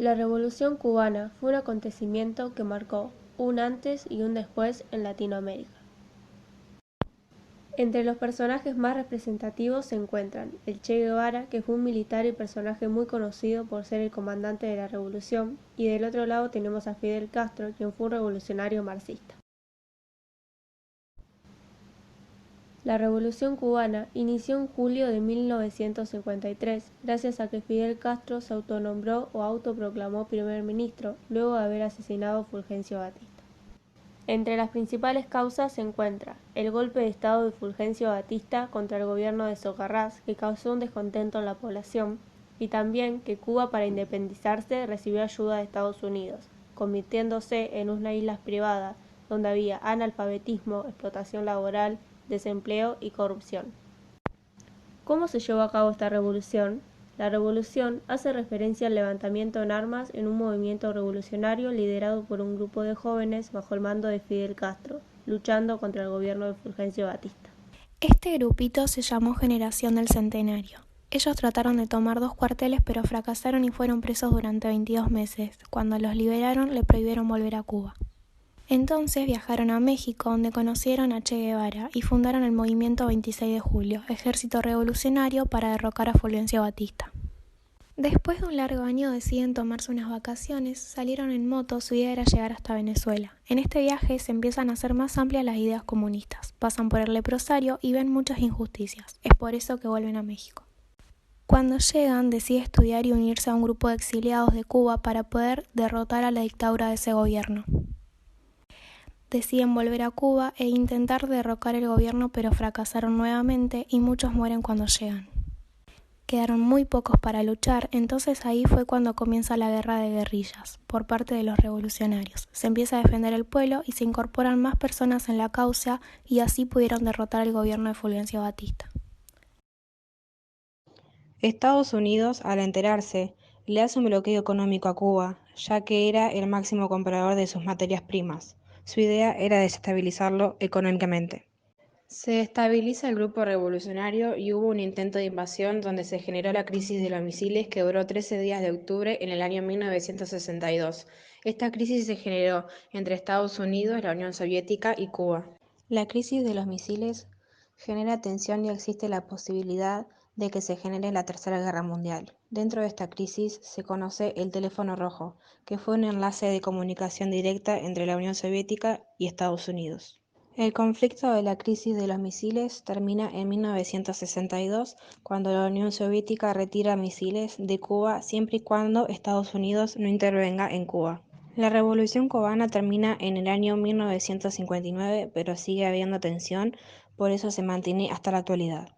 La Revolución cubana fue un acontecimiento que marcó un antes y un después en Latinoamérica. Entre los personajes más representativos se encuentran el Che Guevara, que fue un militar y personaje muy conocido por ser el comandante de la revolución, y del otro lado tenemos a Fidel Castro, quien fue un revolucionario marxista. La Revolución cubana inició en julio de 1953, gracias a que Fidel Castro se autonombró o autoproclamó primer ministro, luego de haber asesinado a Fulgencio Batista. Entre las principales causas se encuentra el golpe de Estado de Fulgencio Batista contra el gobierno de Socarrás, que causó un descontento en la población, y también que Cuba, para independizarse, recibió ayuda de Estados Unidos, convirtiéndose en una isla privada donde había analfabetismo, explotación laboral, desempleo y corrupción. ¿Cómo se llevó a cabo esta revolución? La revolución hace referencia al levantamiento en armas en un movimiento revolucionario liderado por un grupo de jóvenes bajo el mando de Fidel Castro, luchando contra el gobierno de Fulgencio Batista. Este grupito se llamó Generación del Centenario. Ellos trataron de tomar 2 cuarteles pero fracasaron y fueron presos durante 22 meses. Cuando los liberaron, le prohibieron volver a Cuba. Entonces viajaron a México, donde conocieron a Che Guevara y fundaron el movimiento 26 de julio, ejército revolucionario para derrocar a Fulgencio Batista. Después de un largo año deciden tomarse unas vacaciones, salieron en moto, su idea era llegar hasta Venezuela. En este viaje se empiezan a hacer más amplias las ideas comunistas, pasan por el leprosario y ven muchas injusticias, es por eso que vuelven a México. Cuando llegan decide estudiar y unirse a un grupo de exiliados de Cuba para poder derrotar a la dictadura de ese gobierno. Deciden volver a Cuba e intentar derrocar el gobierno, pero fracasaron nuevamente y muchos mueren cuando llegan. Quedaron muy pocos para luchar, entonces ahí fue cuando comienza la guerra de guerrillas por parte de los revolucionarios. Se empieza a defender el pueblo y se incorporan más personas en la causa y así pudieron derrotar al gobierno de Fulgencio Batista. Estados Unidos, al enterarse, le hace un bloqueo económico a Cuba, ya que era el máximo comprador de sus materias primas. Su idea era desestabilizarlo económicamente. Se desestabiliza el grupo revolucionario y hubo un intento de invasión donde se generó la crisis de los misiles que duró 13 días de octubre en el año 1962. Esta crisis se generó entre Estados Unidos, la Unión Soviética y Cuba. La crisis de los misiles genera tensión y existe la posibilidad de que se genere la Tercera Guerra Mundial. Dentro de esta crisis se conoce el teléfono rojo, que fue un enlace de comunicación directa entre la Unión Soviética y Estados Unidos. El conflicto de la crisis de los misiles termina en 1962, cuando la Unión Soviética retira misiles de Cuba siempre y cuando Estados Unidos no intervenga en Cuba. La Revolución cubana termina en el año 1959, pero sigue habiendo tensión, por eso se mantiene hasta la actualidad.